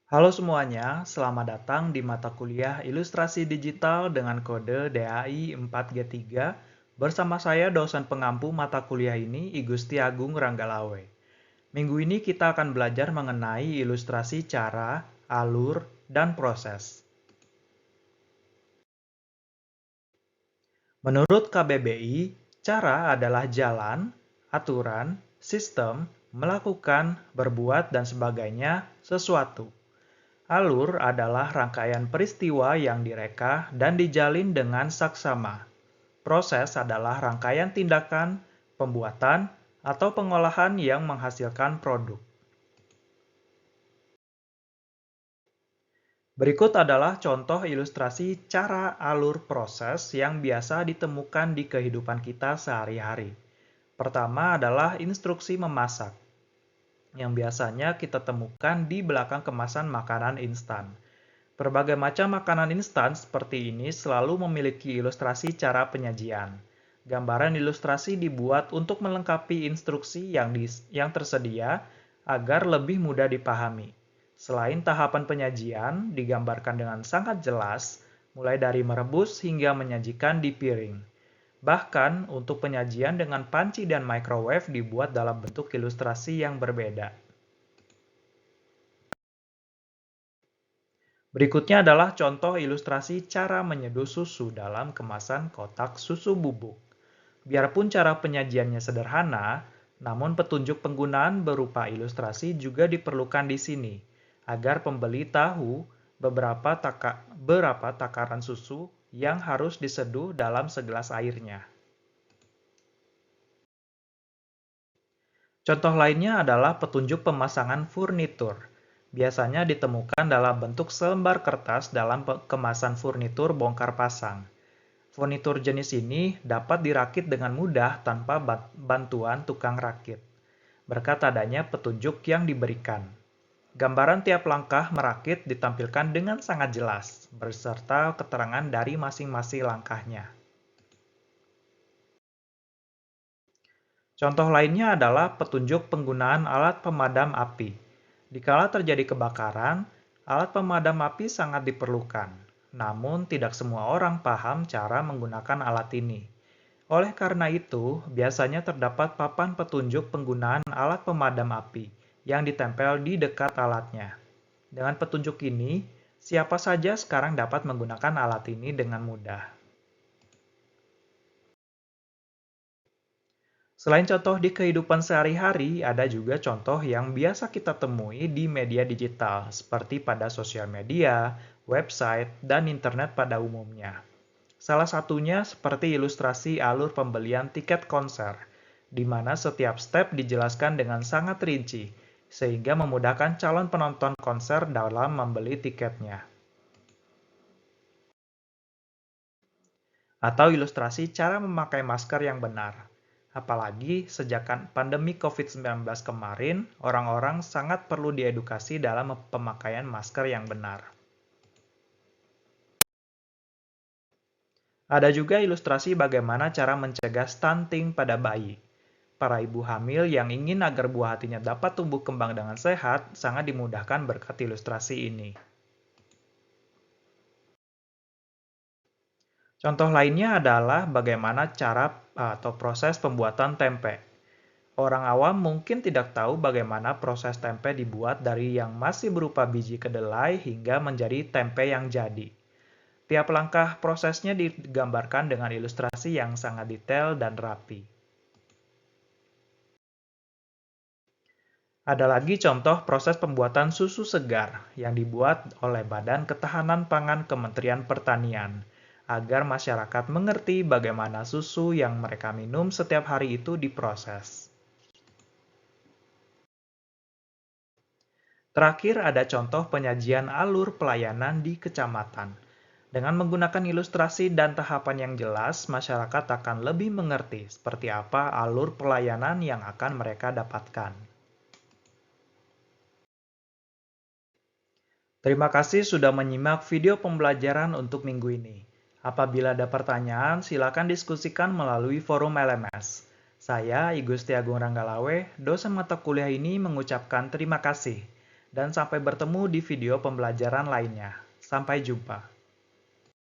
Halo semuanya, selamat datang di mata kuliah Ilustrasi Digital dengan kode DAI 4G3 bersama saya dosen pengampu mata kuliah ini, Igusti Agung Ranggalawe. Minggu ini kita akan belajar mengenai ilustrasi cara, alur, dan proses. Menurut KBBI, cara adalah jalan, aturan, sistem, melakukan, berbuat, dan sebagainya sesuatu. Alur adalah rangkaian peristiwa yang direka dan dijalin dengan saksama. Proses adalah rangkaian tindakan, pembuatan, atau pengolahan yang menghasilkan produk. Berikut adalah contoh ilustrasi cara alur proses yang biasa ditemukan di kehidupan kita sehari-hari. Pertama adalah instruksi memasak, yang biasanya kita temukan di belakang kemasan makanan instan. Berbagai macam makanan instan seperti ini selalu memiliki ilustrasi cara penyajian. Gambaran ilustrasi dibuat untuk melengkapi instruksi yang tersedia agar lebih mudah dipahami. Selain tahapan penyajian digambarkan dengan sangat jelas, mulai dari merebus hingga menyajikan di piring. Bahkan untuk penyajian dengan panci dan microwave dibuat dalam bentuk ilustrasi yang berbeda. Berikutnya adalah contoh ilustrasi cara menyeduh susu dalam kemasan kotak susu bubuk. Biarpun cara penyajiannya sederhana, namun petunjuk penggunaan berupa ilustrasi juga diperlukan di sini, agar pembeli tahu berapa takaran susu yang harus diseduh dalam segelas airnya. Contoh lainnya adalah petunjuk pemasangan furnitur. Biasanya ditemukan dalam bentuk selembar kertas dalam kemasan furnitur bongkar pasang. Furnitur jenis ini dapat dirakit dengan mudah tanpa bantuan tukang rakit, berkat adanya petunjuk yang diberikan. Gambaran tiap langkah merakit ditampilkan dengan sangat jelas, beserta keterangan dari masing-masing langkahnya. Contoh lainnya adalah petunjuk penggunaan alat pemadam api. Dikala terjadi kebakaran, alat pemadam api sangat diperlukan. Namun, tidak semua orang paham cara menggunakan alat ini. Oleh karena itu, biasanya terdapat papan petunjuk penggunaan alat pemadam api yang ditempel di dekat alatnya. Dengan petunjuk ini, siapa saja sekarang dapat menggunakan alat ini dengan mudah. Selain contoh di kehidupan sehari-hari, ada juga contoh yang biasa kita temui di media digital, seperti pada sosial media, website, dan internet pada umumnya. Salah satunya seperti ilustrasi alur pembelian tiket konser, di mana setiap step dijelaskan dengan sangat rinci, sehingga memudahkan calon penonton konser dalam membeli tiketnya. Atau ilustrasi cara memakai masker yang benar. Apalagi sejak pandemi COVID-19 kemarin, orang-orang sangat perlu diedukasi dalam pemakaian masker yang benar. Ada juga ilustrasi bagaimana cara mencegah stunting pada bayi. Para ibu hamil yang ingin agar buah hatinya dapat tumbuh kembang dengan sehat sangat dimudahkan berkat ilustrasi ini. Contoh lainnya adalah bagaimana cara atau proses pembuatan tempe. Orang awam mungkin tidak tahu bagaimana proses tempe dibuat dari yang masih berupa biji kedelai hingga menjadi tempe yang jadi. Tiap langkah prosesnya digambarkan dengan ilustrasi yang sangat detail dan rapi. Ada lagi contoh proses pembuatan susu segar yang dibuat oleh Badan Ketahanan Pangan Kementerian Pertanian, agar masyarakat mengerti bagaimana susu yang mereka minum setiap hari itu diproses. Terakhir ada contoh penyajian alur pelayanan di kecamatan. Dengan menggunakan ilustrasi dan tahapan yang jelas, masyarakat akan lebih mengerti seperti apa alur pelayanan yang akan mereka dapatkan. Terima kasih sudah menyimak video pembelajaran untuk minggu ini. Apabila ada pertanyaan, silakan diskusikan melalui forum LMS. Saya, Igusti Agung Ranggalawe, dosen mata kuliah ini mengucapkan terima kasih. Dan sampai bertemu di video pembelajaran lainnya. Sampai jumpa.